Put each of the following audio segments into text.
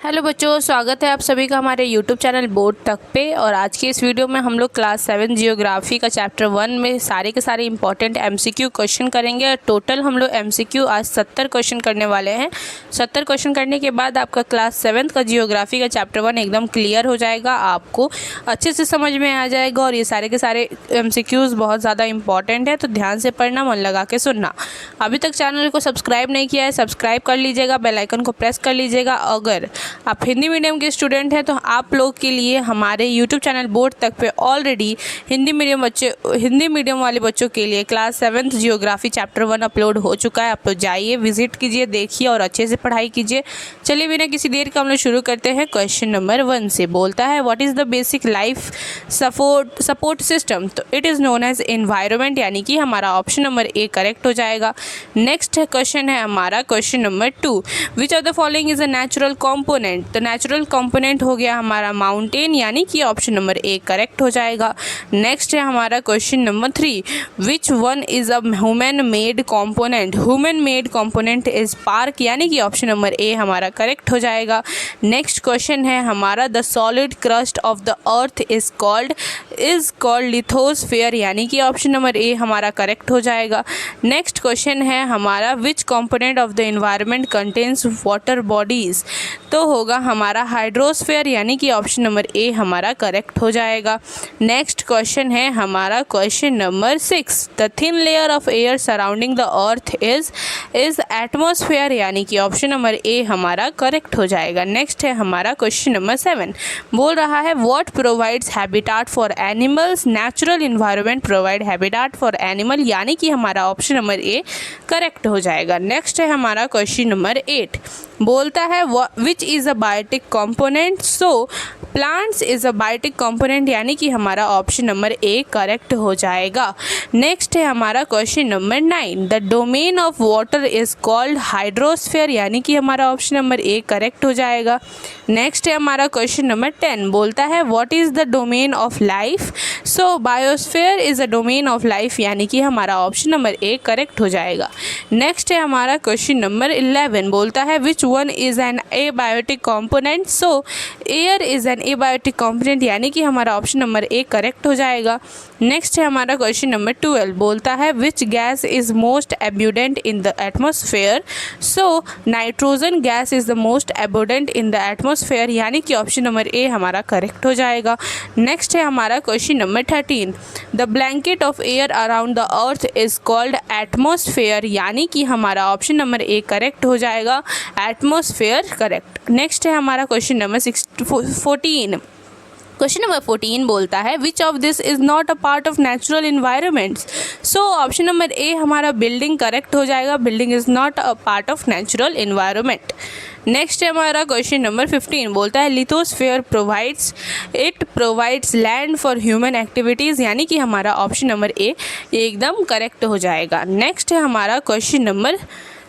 Hello बच्चों, स्वागत है आप सभी का हमारे यूट्यूब चैनल बोर्ड तक पे। और आज की इस वीडियो में हम लोग क्लास 7 जियोग्राफी का चैप्टर 1 में सारे के सारे इंपॉर्टेंट एमसीक्यू क्वेश्चन करेंगे। और टोटल हम लोग एमसीक्यू आज 70 क्वेश्चन करने वाले हैं। 70 क्वेश्चन करने के बाद आपका क्लास 7 का जियोग्राफी का चैप्टर 1 एकदम क्लियर हो जाएगा, आपको अच्छे से समझ में आ जाएगा। और ये सारे के सारे एमसीक्यूज़ बहुत ज़्यादा इंपॉर्टेंट है, तो ध्यान से पढ़ना, मन लगा के सुनना। अभी तक चैनल को सब्सक्राइब नहीं किया है, सब्सक्राइब कर लीजिएगा, बेल आइकन को प्रेस कर लीजिएगा। अगर आप हिंदी मीडियम के स्टूडेंट हैं तो आप लोग के लिए हमारे यूट्यूब चैनल बोर्ड तक पे ऑलरेडी हिंदी मीडियम वाले बच्चों के लिए क्लास 7 जियोग्राफी चैप्टर 1 अपलोड हो चुका है। आप लोग जाइए, विजिट कीजिए, देखिए और अच्छे से पढ़ाई कीजिए। चलिए बिना किसी देर के हम लोग शुरू करते हैं। क्वेश्चन नंबर 1 से बोलता है, what is the basic life support system. तो it is known as environment, यानी कि हमारा ऑप्शन नंबर ए करेक्ट हो जाएगा। नेक्स्ट क्वेश्चन है हमारा question number 2, which of the following is a natural component. तो नेचुरल कंपोनेंट हो गया हमारा माउंटेन, यानी कि ऑप्शन नंबर ए करेक्ट हो जाएगा। नेक्स्ट है हमारा question number 3, which one is a human made component. Human made component is park, यानी कि ऑप्शन नंबर ए हमारा करेक्ट हो जाएगा। नेक्स्ट क्वेश्चन है हमारा, the solid crust of the earth is called lithosphere, यानी कि ऑप्शन नंबर ए हमारा करेक्ट हो जाएगा। नेक्स्ट क्वेश्चन है हमारा, विच component of the environment contains water bodies. तो होगा हमारा हाइड्रोस्फीयर, यानी कि ऑप्शन नंबर ए हमारा करेक्ट हो जाएगा। नेक्स्ट क्वेश्चन है हमारा question number 6, the thin layer of air surrounding the earth is atmosphere, यानी कि ऑप्शन नंबर ए हमारा करेक्ट हो जाएगा। नेक्स्ट है हमारा क्वेश्चन नंबर 7, बोल रहा है what provides habitat for animals. Natural environment provide habitat for animal, यानी कि हमारा ऑप्शन नंबर ए करेक्ट हो जाएगा। नेक्स्ट है हमारा क्वेश्चन नंबर 8, बोलता है which is a biotic component. So plants is a biotic component, यानी कि हमारा ऑप्शन नंबर ए करेक्ट हो जाएगा। नेक्स्ट है हमारा question number 9, the domain of water is called hydrosphere, यानी कि हमारा ऑप्शन नंबर ए करेक्ट हो जाएगा। नेक्स्ट है हमारा क्वेश्चन नंबर 10, बोलता है what is the domain of life. So biosphere is a domain of life, यानी कि हमारा ऑप्शन नंबर ए करेक्ट हो जाएगा। नेक्स्ट है हमारा क्वेश्चन नंबर 11, बोलता है which one is an abiotic component. So air is an abiotic component, यानी कि हमारा ऑप्शन नंबर ए करेक्ट हो जाएगा। नेक्स्ट है हमारा क्वेश्चन नंबर 12, बोलता है which gas is most abundant in the atmosphere. So nitrogen gas is the most abundant in the atmosphere, यानी कि ऑप्शन नंबर ए हमारा करेक्ट हो जाएगा। नेक्स्ट है हमारा question number 13, the blanket of air around the earth is called atmosphere, यानी कि हमारा ऑप्शन नंबर ए करेक्ट हो जाएगा, एटमॉस्फेयर करेक्ट। नेक्स्ट है हमारा क्वेश्चन नंबर 14, क्वेश्चन नंबर 14 बोलता है which of this is not a part of natural environments. So option number A हमारा बिल्डिंग करेक्ट हो जाएगा, building is not a part of natural environment. Next है हमारा question number 15, बोलता है lithosphere provides land for human activities, यानी कि हमारा ऑप्शन नंबर ए एकदम करेक्ट हो जाएगा। नेक्स्ट है हमारा क्वेश्चन नंबर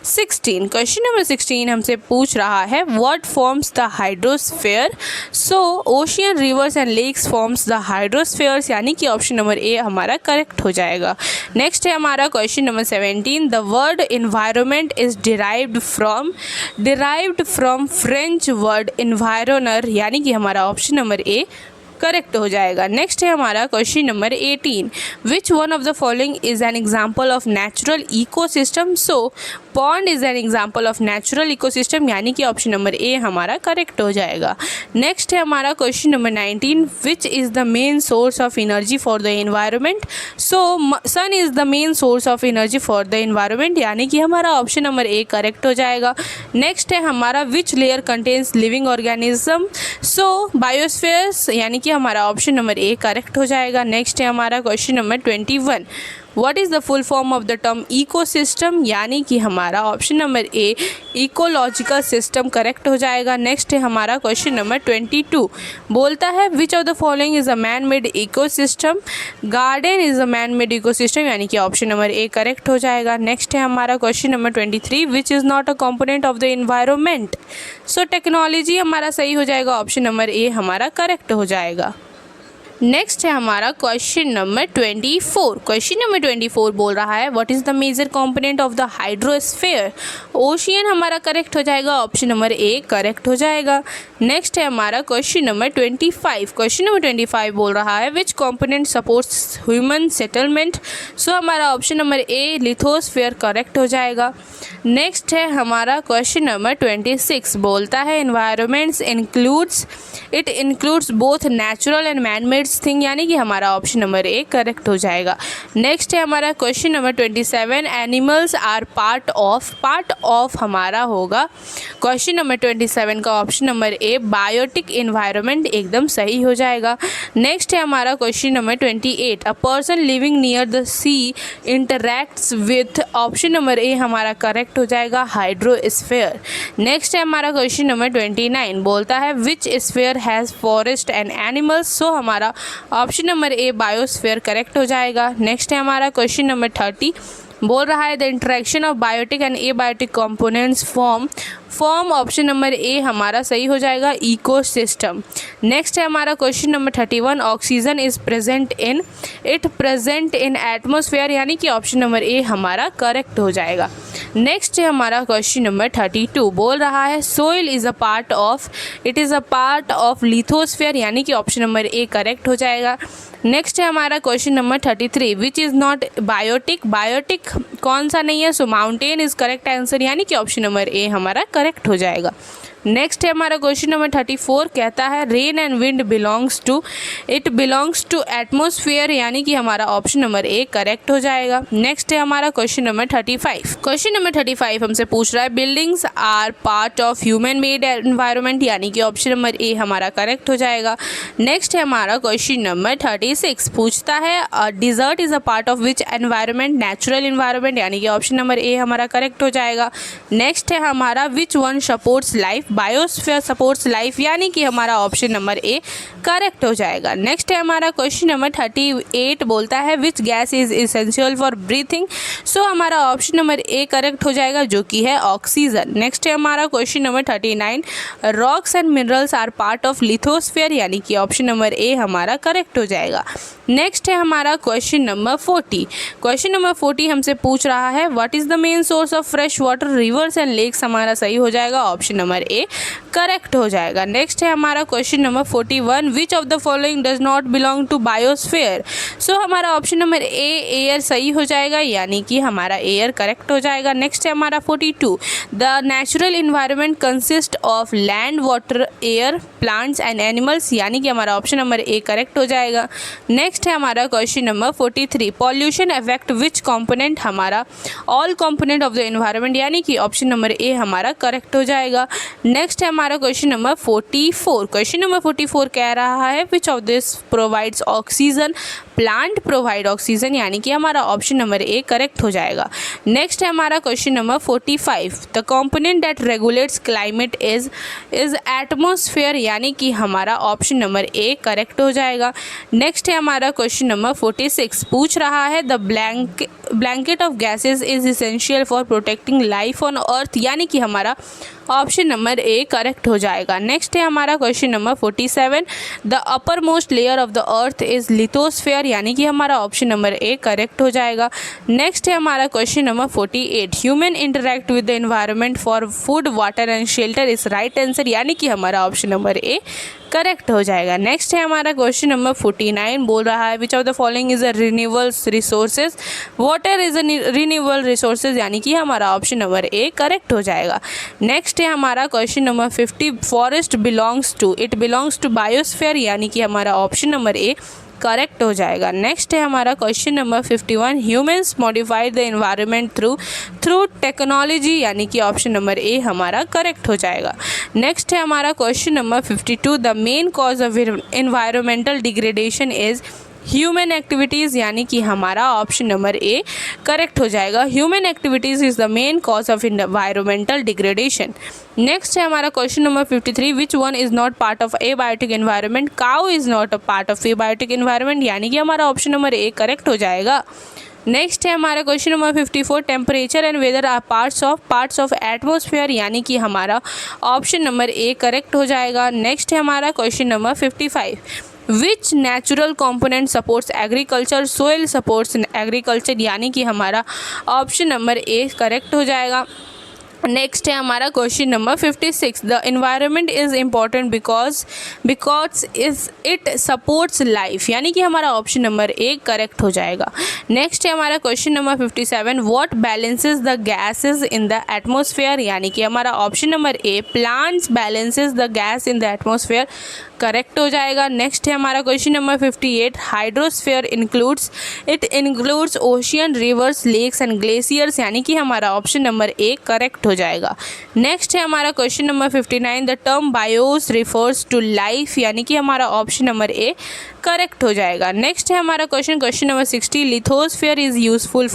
16, क्वेश्चन नंबर 16 हमसे पूछ रहा है what forms the hydrosphere. So ocean rivers and lakes forms the hydrospheres, यानी कि ऑप्शन नंबर ए हमारा करेक्ट हो जाएगा। नेक्स्ट है हमारा question number 17, the word environment is derived from French word environner, यानी कि हमारा ऑप्शन नंबर ए करेक्ट हो जाएगा। नेक्स्ट है हमारा question number 18, which one of the following is an example of natural ecosystem. So pond is an example of natural ecosystem, यानी कि option number A हमारा करेक्ट हो जाएगा। नेक्स्ट है हमारा question number 19, which is the main source of energy for the environment. So sun is the main source of energy for the environment, यानी कि हमारा ऑप्शन नंबर ए करेक्ट हो जाएगा। नेक्स्ट है हमारा which layer contains living organism. So biospheres, यानी कि हमारा ऑप्शन नंबर ए करेक्ट हो जाएगा। नेक्स्ट है हमारा question number 21, what is the full form of the term ecosystem, यानी कि हमारा ऑप्शन नंबर ए इकोलॉजिकल सिस्टम करेक्ट हो जाएगा। नेक्स्ट है हमारा क्वेश्चन नंबर 22, बोलता है विच of the following is a man made ecosystem. Garden is a man made ecosystem, यानी कि ऑप्शन नंबर ए करेक्ट हो जाएगा। नेक्स्ट है हमारा question number 23, which is not a component of the environment. So technology हमारा सही हो जाएगा, ऑप्शन नंबर ए हमारा करेक्ट हो जाएगा। नेक्स्ट है हमारा क्वेश्चन नंबर 24। क्वेश्चन नंबर 24 बोल रहा है what is the major component of the hydrosphere. Ocean हमारा करेक्ट हो जाएगा, ऑप्शन नंबर ए करेक्ट हो जाएगा। नेक्स्ट है हमारा क्वेश्चन नंबर 25। क्वेश्चन नंबर 25 बोल रहा है which component supports human settlement. So हमारा option number A lithosphere correct हो जाएगा। नेक्स्ट है हमारा क्वेश्चन नंबर 26 बोलता है environments includes both natural and man made thing, यानी कि हमारा ऑप्शन नंबर ए करेक्ट हो जाएगा। नेक्स्ट है हमारा question number 27 animals are part of हमारा होगा क्वेश्चन नंबर 27 का option number A biotic environment एकदम सही हो जाएगा। नेक्स्ट है हमारा question number 28 a person living near the sea interacts with, option number A हमारा करेक्ट हो जाएगा हाइड्रोस्फीयर। नेक्स्ट है हमारा क्वेश्चन नंबर 29 बोलता है which sphere has forest and animals. So हमारा option number A biosphere correct हो जाएगा। नेक्स्ट है हमारा क्वेश्चन नंबर 30 बोल रहा है the interaction of biotic and abiotic components form option number A हमारा सही हो जाएगा इकोसिस्टम। नेक्स्ट है हमारा question number 31 oxygen is present in atmosphere, यानी कि ऑप्शन नंबर ए हमारा करेक्ट हो जाएगा। नेक्स्ट है हमारा क्वेश्चन नंबर 32 बोल रहा है soil is a part of lithosphere, यानी कि ऑप्शन नंबर ए करेक्ट हो जाएगा। नेक्स्ट है हमारा question number 33 which is not biotic कौन सा नहीं है। So mountain is correct answer, यानी कि ऑप्शन नंबर ए हमारा करेक्ट हो जाएगा। नेक्स्ट है हमारा क्वेश्चन नंबर 34 कहता है rain and wind belongs to atmosphere, यानी कि हमारा ऑप्शन नंबर ए करेक्ट हो जाएगा। नेक्स्ट है हमारा क्वेश्चन नंबर 35। क्वेश्चन नंबर 35 हमसे पूछ रहा है buildings are part of human made environment, यानी कि ऑप्शन नंबर ए हमारा करेक्ट हो जाएगा। नेक्स्ट है हमारा क्वेश्चन नंबर 36 पूछता है desert is a part of which environment natural environment, यानी कि ऑप्शन नंबर ए हमारा करेक्ट हो जाएगा। नेक्स्ट है हमारा which one supports life, biosphere supports life, यानी कि हमारा ऑप्शन नंबर ए करेक्ट हो जाएगा। नेक्स्ट है हमारा क्वेश्चन नंबर 38 बोलता है which gas is essential for breathing. So हमारा ऑप्शन नंबर ए करेक्ट हो जाएगा जो कि है ऑक्सीजन। नेक्स्ट है हमारा question number 39 rocks and minerals are part of lithosphere, यानी कि ऑप्शन नंबर ए हमारा करेक्ट हो जाएगा। नेक्स्ट है हमारा क्वेश्चन नंबर 40। क्वेश्चन नंबर 40 हमसे पूछ रहा है what is the main source of fresh water rivers and lakes, हमारा सही हो जाएगा ऑप्शन नंबर ए करेक्ट हो जाएगा। नेक्स्ट है हमारा question number 41 which of the following does not belong to biosphere. So हमारा ऑप्शन नंबर ए एयर सही हो जाएगा, यानी कि हमारा एयर करेक्ट हो जाएगा। नेक्स्ट है हमारा 42 the natural environment consist of land water air plants and animals, यानी कि हमारा ऑप्शन नंबर ए करेक्ट हो जाएगा। नेक्स्ट है हमारा question number 43 pollution affect which component, हमारा all component of the environment, यानी कि ऑप्शन नंबर ए हमारा करेक्ट हो जाएगा। नेक्स्ट है हमारा क्वेश्चन नंबर 44। क्वेश्चन नंबर 44 कह रहा है which of this provides oxygen, plant provide oxygen, यानी कि हमारा ऑप्शन नंबर ए करेक्ट हो जाएगा। नेक्स्ट है हमारा question number 45 the component that regulates climate is atmosphere, यानी कि हमारा ऑप्शन नंबर ए करेक्ट हो जाएगा। नेक्स्ट है हमारा क्वेश्चन नंबर 46 पूछ रहा है the blanket of gases is essential for protecting life on earth, यानी कि हमारा ऑप्शन नंबर ए करेक्ट हो जाएगा। नेक्स्ट है हमारा question number 47 the upper most layer of the earth is lithosphere, यानी कि हमारा ऑप्शन नंबर ए करेक्ट हो जाएगा। नेक्स्ट है हमारा question number 48 human interact with the environment for food water and shelter is right answer, यानी कि हमारा ऑप्शन नंबर ए करेक्ट हो जाएगा। नेक्स्ट है हमारा क्वेश्चन नंबर 49 बोल रहा है विच of the following is a renewable resources, water is a renewable resources, यानी कि हमारा ऑप्शन नंबर ए करेक्ट हो जाएगा। नेक्स्ट है हमारा question number 50 forest belongs to biosphere, यानी कि हमारा ऑप्शन नंबर ए करेक्ट हो जाएगा। नेक्स्ट है हमारा question number 51 humans modified the environment through technology, यानी कि ऑप्शन नंबर ए हमारा करेक्ट हो जाएगा। नेक्स्ट है हमारा question number 52 the main cause of environmental degradation is human activities, यानी कि हमारा ऑप्शन नंबर ए करेक्ट हो जाएगा। Human activities is the main cause of environmental degradation. Next है हमारा question number 53 which one is not part of abiotic environment, cow is not a part of abiotic environment, यानी कि हमारा option number A correct हो जाएगा। Next है हमारा question number 54 temperature and weather are parts of atmosphere, यानी कि हमारा ऑप्शन नंबर ए करेक्ट हो जाएगा। नेक्स्ट है हमारा क्वेश्चन नंबर 55 विच natural component supports agriculture, soil supports agriculture, यानी कि हमारा ऑप्शन नंबर ए करेक्ट हो जाएगा। नेक्स्ट है हमारा question number 56, the environment is important because is it supports life, यानी कि हमारा ऑप्शन नंबर ए करेक्ट हो जाएगा। नेक्स्ट है हमारा question number 57, what balances the gases in the atmosphere, यानी कि हमारा option number A plants balances the gas in the atmosphere, correct हो जाएगा। नेक्स्ट है हमारा question number 58, hydrosphere includes ocean, rivers, lakes and glaciers, यानी कि हमारा ऑप्शन नंबर ए करेक्ट हो जाएगा। नेक्स्ट है हमारा question number 59, the term bios refers to life, यानी कि हमारा ऑप्शन नंबर ए करेक्ट हो जाएगा। नेक्स्ट है हमारा question number 60, lithosphere is useful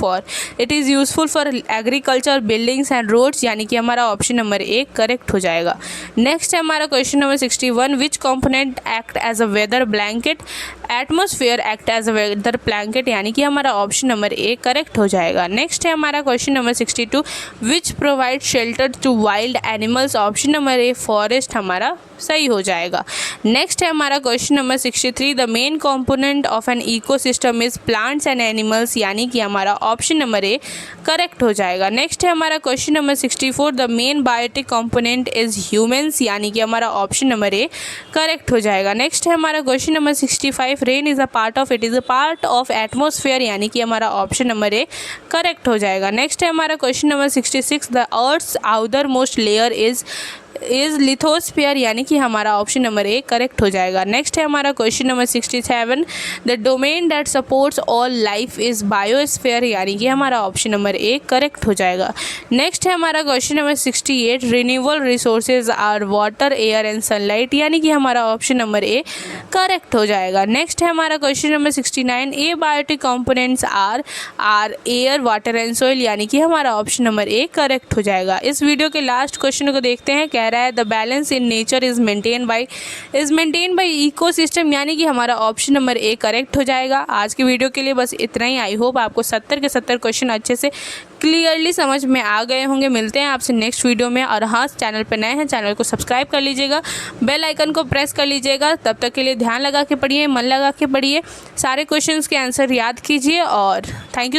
for agriculture, buildings and roads, यानी कि हमारा ऑप्शन नंबर ए करेक्ट हो जाएगा। नेक्स्ट है हमारा question number 61, which component act as a weather blanket, atmosphere act as a weather blanket, यानी कि हमारा ऑप्शन नंबर ए करेक्ट हो जाएगा। नेक्स्ट है हमारा question number 62, which provide shelter to wild animals, option number A forest हमारा सही हो जाएगा। नेक्स्ट है हमारा question number 63, the main component of an ecosystem is plants and animals, यानी कि हमारा ऑप्शन नंबर ए करेक्ट हो जाएगा। नेक्स्ट है हमारा question number 64, the main biotic component is humans, यानी कि हमारा ऑप्शन नंबर ए करेक्ट हो जाएगा। नेक्स्ट है हमारा question number 65, rain is a part of atmosphere, यानी कि हमारा ऑप्शन नंबर ए करेक्ट हो जाएगा। नेक्स्ट है हमारा question number 66, the earth's outermost layer is lithosphere, यानी कि हमारा ऑप्शन नंबर ए करेक्ट हो जाएगा। नेक्स्ट है हमारा question number 67, the domain that supports all life is biosphere, यानी कि हमारा ऑप्शन नंबर ए करेक्ट हो जाएगा। नेक्स्ट है हमारा question number 68, renewable resources are water, air and sunlight, यानी कि हमारा ऑप्शन नंबर ए करेक्ट हो जाएगा। नेक्स्ट है हमारा question number 69, abiotic components are air, water and soil, यानी कि हमारा ऑप्शन नंबर ए करेक्ट हो जाएगा। इस वीडियो के लास्ट क्वेश्चन को देखते हैं। कह रहा है the balance in nature is maintain by ecosystem, यानी कि हमारा ऑप्शन नंबर ए करेक्ट हो जाएगा। आज की वीडियो के लिए बस इतना ही। आई होप आपको 70 के 70 क्वेश्चन अच्छे से क्लियरली समझ में आ गए होंगे। मिलते हैं आपसे नेक्स्ट वीडियो में। और हाँ, चैनल पर नए हैं, चैनल को सब्सक्राइब कर लीजिएगा, बेल आइकन को प्रेस कर लीजिएगा। तब तक के लिए ध्यान लगा के पढ़िए, मन लगा के पढ़िए, सारे क्वेश्चंस के आंसर याद कीजिए और थैंक यू।